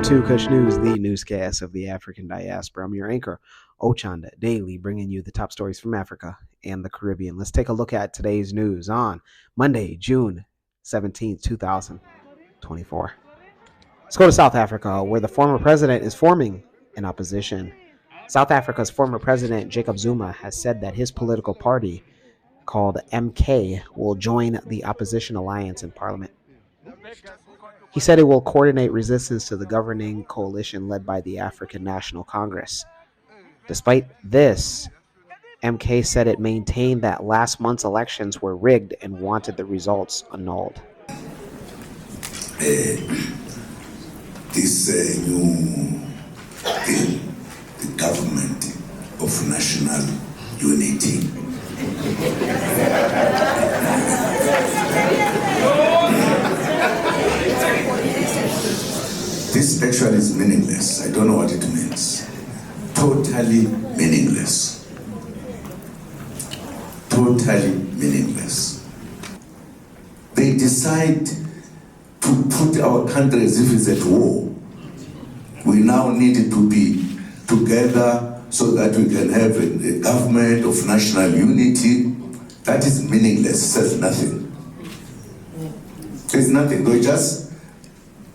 to Kush News, the newscast of the African diaspora. I'm your anchor, Ochanda, daily bringing you the top stories from Africa and the Caribbean. Let's take a look at today's news on Monday, June 17th, 2024. Let's go to South Africa, where the former president is forming an opposition. South Africa's former president, Jacob Zuma, has said that his political party, called MK, will join the opposition alliance in parliament. He said it will coordinate resistance to the governing coalition led by the African National Congress. Despite this, MK said it maintained that last month's elections were rigged and wanted the results annulled. This new thing, the government of national unity. This actually is meaningless. I don't know what it means. Totally meaningless. Totally meaningless. They decide to put our country as if it's at war. We now need to be together so that we can have a government of national unity. That is meaningless. It says nothing. It's nothing. They're just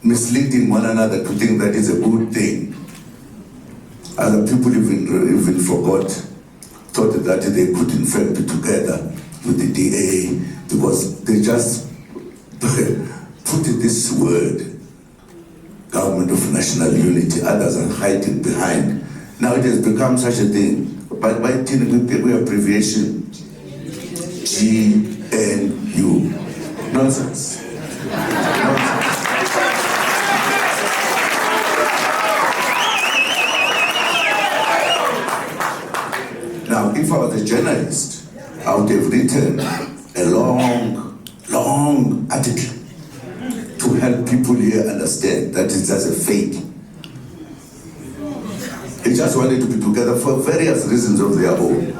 misleading one another to think that is a good thing. Other people even thought that they could in fact be together with the DA because they just put this word, government of national unity. Others are hiding behind. Now it has become such a thing. But by we abbreviation GNU. Nonsense. Now, if I was a journalist, I would have written a long article to help people here understand that it's just a fake. They just wanted to be together for various reasons of their own.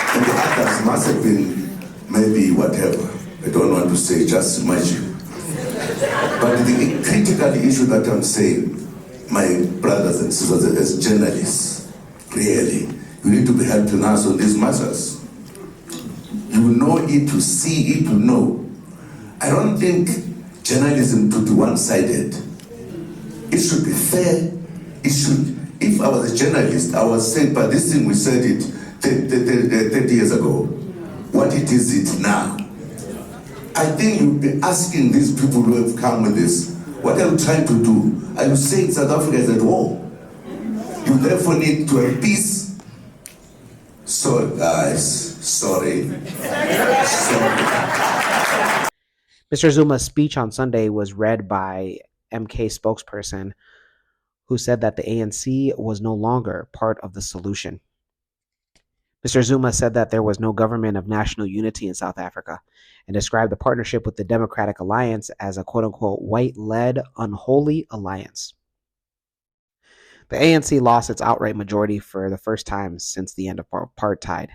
And the others must have been maybe whatever. I don't want to say, just imagine. But the critical issue that I'm saying, my brothers and sisters, as journalists, really, you need to be helping us on these matters. You know it, to see it, to know. I don't think journalism to be one-sided. It should be fair. It should. If I was a journalist, I was saying, but this thing we said it 30 years ago. What it is it now? I think you'd be asking these people who have come with this, what are you trying to do? Are you saying South Africa is at war? You therefore need to have peace. Sorry, guys. Sorry. Mr. Zuma's speech on Sunday was read by MK spokesperson who said that the ANC was no longer part of the solution. Mr. Zuma said that there was no government of national unity in South Africa and described the partnership with the Democratic Alliance as a quote-unquote white-led unholy alliance. The ANC lost its outright majority for the first time since the end of apartheid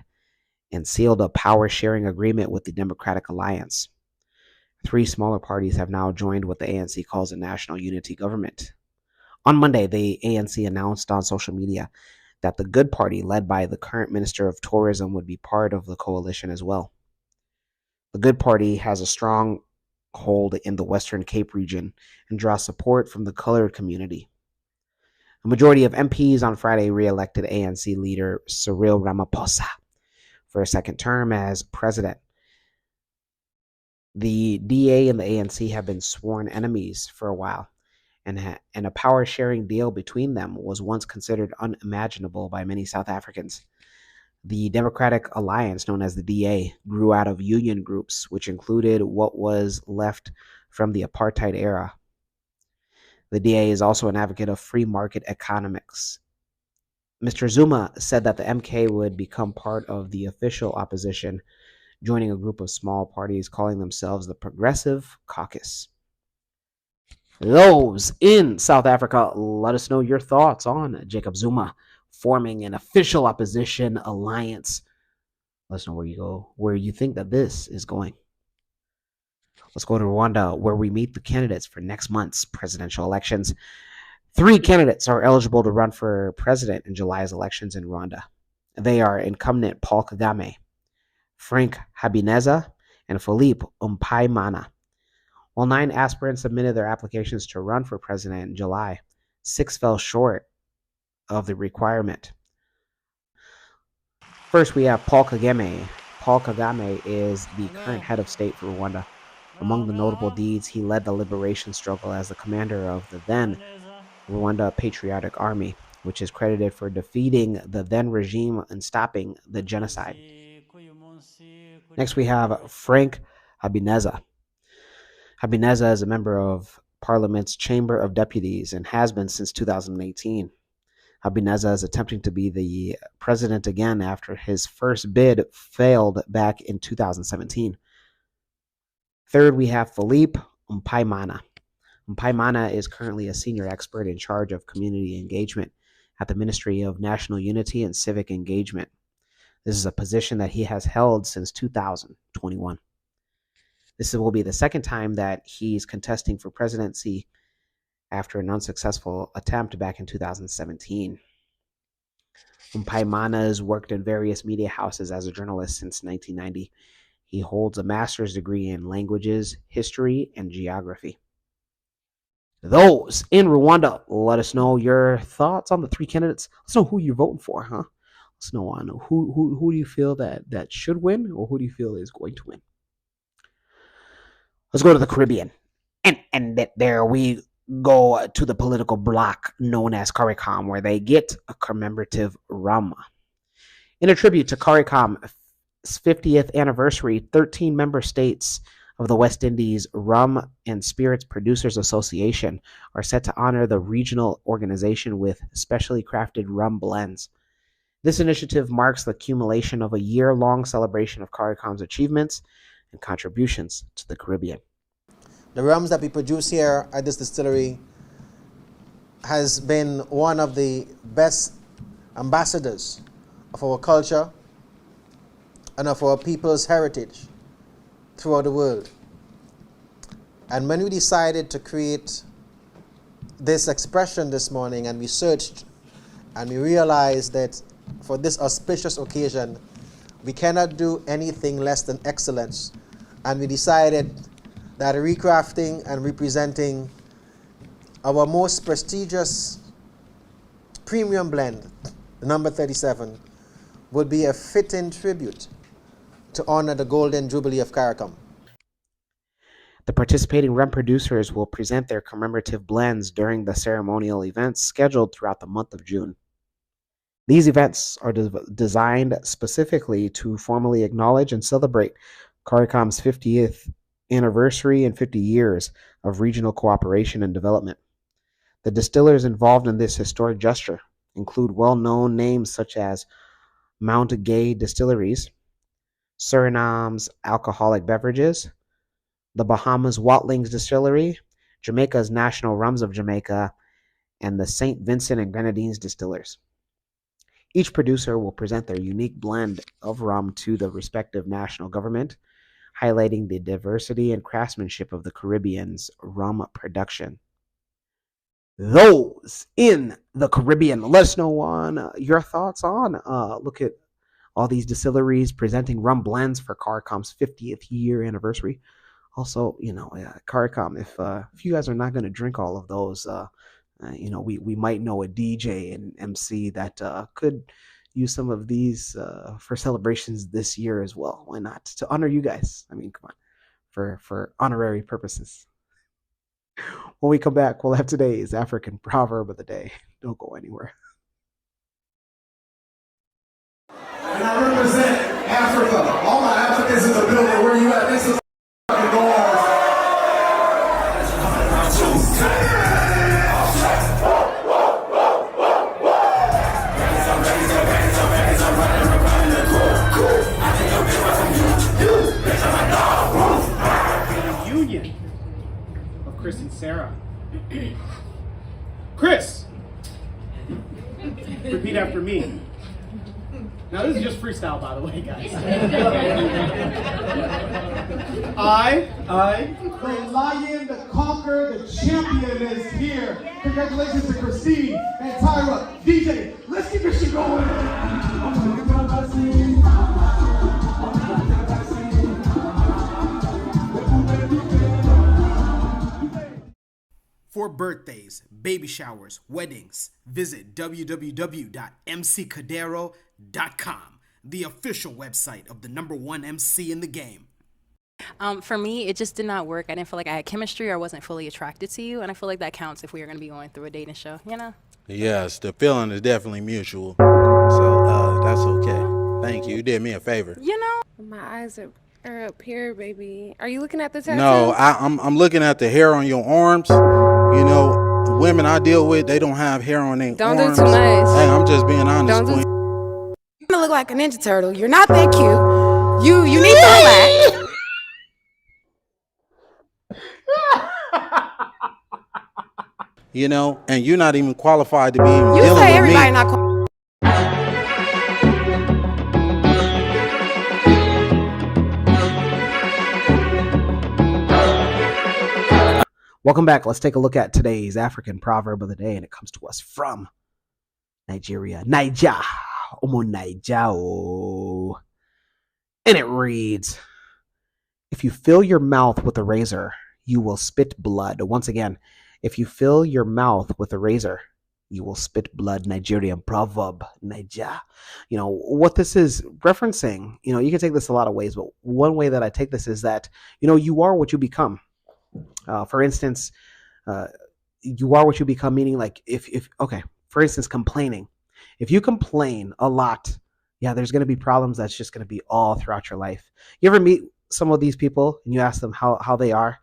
and sealed a power-sharing agreement with the Democratic Alliance. 3 smaller parties have now joined what the ANC calls a national unity government. On Monday, the ANC announced on social media that the Good Party, led by the current Minister of Tourism, would be part of the coalition as well. The Good Party has a strong hold in the Western Cape region and draws support from the colored community. A majority of MPs on Friday re-elected ANC leader Cyril Ramaphosa for a second term as president. The DA and the ANC have been sworn enemies for a while, and a power-sharing deal between them was once considered unimaginable by many South Africans. The Democratic Alliance, known as the DA, grew out of union groups, which included what was left from the apartheid era. The DA is also an advocate of free market economics. Mr. Zuma said that the MK would become part of the official opposition, joining a group of small parties calling themselves the Progressive Caucus. Those in South Africa, let us know your thoughts on Jacob Zuma forming an official opposition alliance. Let us know where you think that this is going. Let's go to Rwanda, where we meet the candidates for next month's presidential elections. 3 candidates are eligible to run for president in July's elections in Rwanda. They are incumbent Paul Kagame, Frank Habineza, and Philippe Mpayimana. While 9 aspirants submitted their applications to run for president in July, 6 fell short of the requirement. First, we have Paul Kagame. Paul Kagame is the current head of state for Rwanda. Among the notable deeds, he led the liberation struggle as the commander of the then Rwanda Patriotic Army, which is credited for defeating the then regime and stopping the genocide. Next, we have Frank Habineza. Habineza is a member of Parliament's Chamber of Deputies and has been since 2018. Habineza is attempting to be the president again after his first bid failed back in 2017. Third, we have Philippe Mpayimana. Mpayimana is currently a senior expert in charge of community engagement at the Ministry of National Unity and Civic Engagement. This is a position that he has held since 2021. This will be the second time that he's contesting for presidency after an unsuccessful attempt back in 2017. Mpayimana has worked in various media houses as a journalist since 1990. He holds a master's degree in languages, history, and geography. Those in Rwanda, let us know your thoughts on the 3 candidates. Let's know who you're voting for, huh? Let's know on who do you feel that should win, or who do you feel is going to win? Let's go to the Caribbean, and there we go to the political bloc known as CARICOM, where they get a commemorative rum. In a tribute to CARICOM's 50th anniversary, 13 member states of the West Indies Rum and Spirits Producers Association are set to honor the regional organization with specially crafted rum blends. This initiative marks the accumulation of a year-long celebration of CARICOM's achievements and contributions to the Caribbean. The rums that we produce here at this distillery has been one of the best ambassadors of our culture and of our people's heritage throughout the world. And when we decided to create this expression this morning, and we searched and we realized that for this auspicious occasion, we cannot do anything less than excellence. And we decided that recrafting and representing our most prestigious premium blend, the number 37, would be a fitting tribute to honor the Golden Jubilee of CARICOM. The participating rum producers will present their commemorative blends during the ceremonial events scheduled throughout the month of June. These events are designed specifically to formally acknowledge and celebrate CARICOM's 50th anniversary and 50 years of regional cooperation and development. The distillers involved in this historic gesture include well-known names such as Mount Gay Distilleries, Suriname's Alcoholic Beverages, the Bahamas Watlings Distillery, Jamaica's National Rums of Jamaica, and the St. Vincent and Grenadines Distillers. Each producer will present their unique blend of rum to the respective national government, highlighting the diversity and craftsmanship of the Caribbean's rum production. Those in the Caribbean, let us know on your thoughts on look at all these distilleries presenting rum blends for CARICOM's 50th year anniversary. Also, CARICOM, if you guys are not going to drink all of those, we might know a DJ and MC that could use some of these for celebrations this year as well. Why not? To honor you guys. I mean, come on, for honorary purposes. When we come back, we'll have today's African proverb of the day. Don't go anywhere. And I represent Africa. All my Africans in the building, where you at? This is fucking going. Union of Chris and Sarah. Chris, repeat after me. Now this is just freestyle, by the way, guys. I. The lion, the conqueror, the champion is here. Congratulations to Christine and Tyra. DJ, let's keep this shit going. For birthdays, baby showers, weddings, visit www.mccadero.com, the official website of the #1 MC in the game. For me, it just did not work. I didn't feel like I had chemistry or I wasn't fully attracted to you, and I feel like that counts if we are going to be going through a dating show, you know? Yes, the feeling is definitely mutual. So that's okay. Thank you. You did me a favor. You know? My eyes are up here, baby. Are you looking at the tattoo? No, I'm looking at the hair on your arms. You know, the women I deal with, they don't have hair on their Don't arms. do too much. Hey, I'm just being honest, Don't Queen. You look like a Ninja Turtle. You're not that cute. You need to relax. You know, and you're not even qualified to be even You dealing say with everybody me. not Welcome back. Let's take a look at today's African proverb of the day, and it comes to us from Nigeria. Naija. Omo Naija. Oh. And it reads, if you fill your mouth with a razor, you will spit blood. Once again, if you fill your mouth with a razor, you will spit blood. Nigerian proverb. Naija. You know, what this is referencing, you know, you can take this a lot of ways, but one way that I take this is that, you know, you are what you become. For instance, you are what you become, meaning like okay, for instance, complaining. If you complain a lot, yeah, there's going to be problems that's just going to be all throughout your life. You ever meet some of these people and you ask them how they are,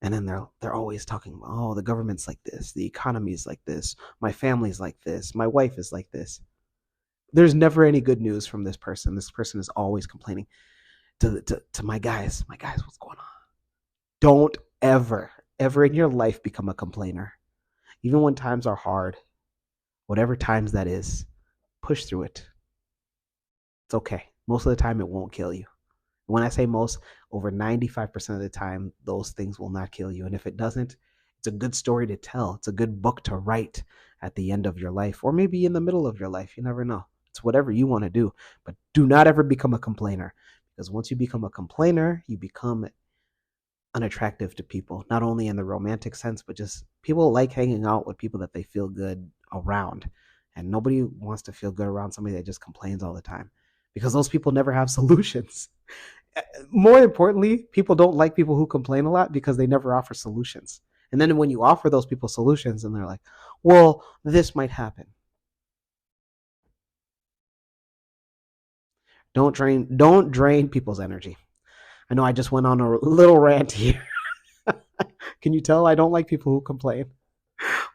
and then they're always talking about, oh, the government's like this, the economy's like this, my family's like this, my wife is like this. There's never any good news from this person. This person is always complaining to my guys, what's going on? Don't ever in your life become a complainer. Even when times are hard, whatever times that is, push through it. It's okay. Most of the time, it won't kill you. When I say most, over 95% of the time, those things will not kill you. And if it doesn't, it's a good story to tell. It's a good book to write at the end of your life, or maybe in the middle of your life. You never know. It's whatever you want to do. But do not ever become a complainer, because once you become a complainer, you become unattractive to people, not only in the romantic sense, but just people like hanging out with people that they feel good around. And nobody wants to feel good around somebody that just complains all the time, because those people never have solutions. More importantly, people don't like people who complain a lot because they never offer solutions. And then when you offer those people solutions and they're like, well, this might happen. Don't drain people's energy. I know I just went on a little rant here. Can you tell I don't like people who complain?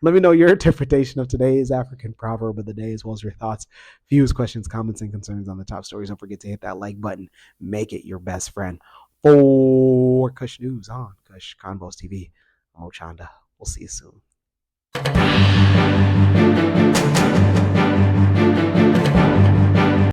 Let me know your interpretation of today's African proverb of the day, as well as your thoughts, views, questions, comments, and concerns on the top stories. Don't forget to hit that like button. Make it your best friend. For Kush News on Kush Convos TV, I'm Ochanda. We'll see you soon.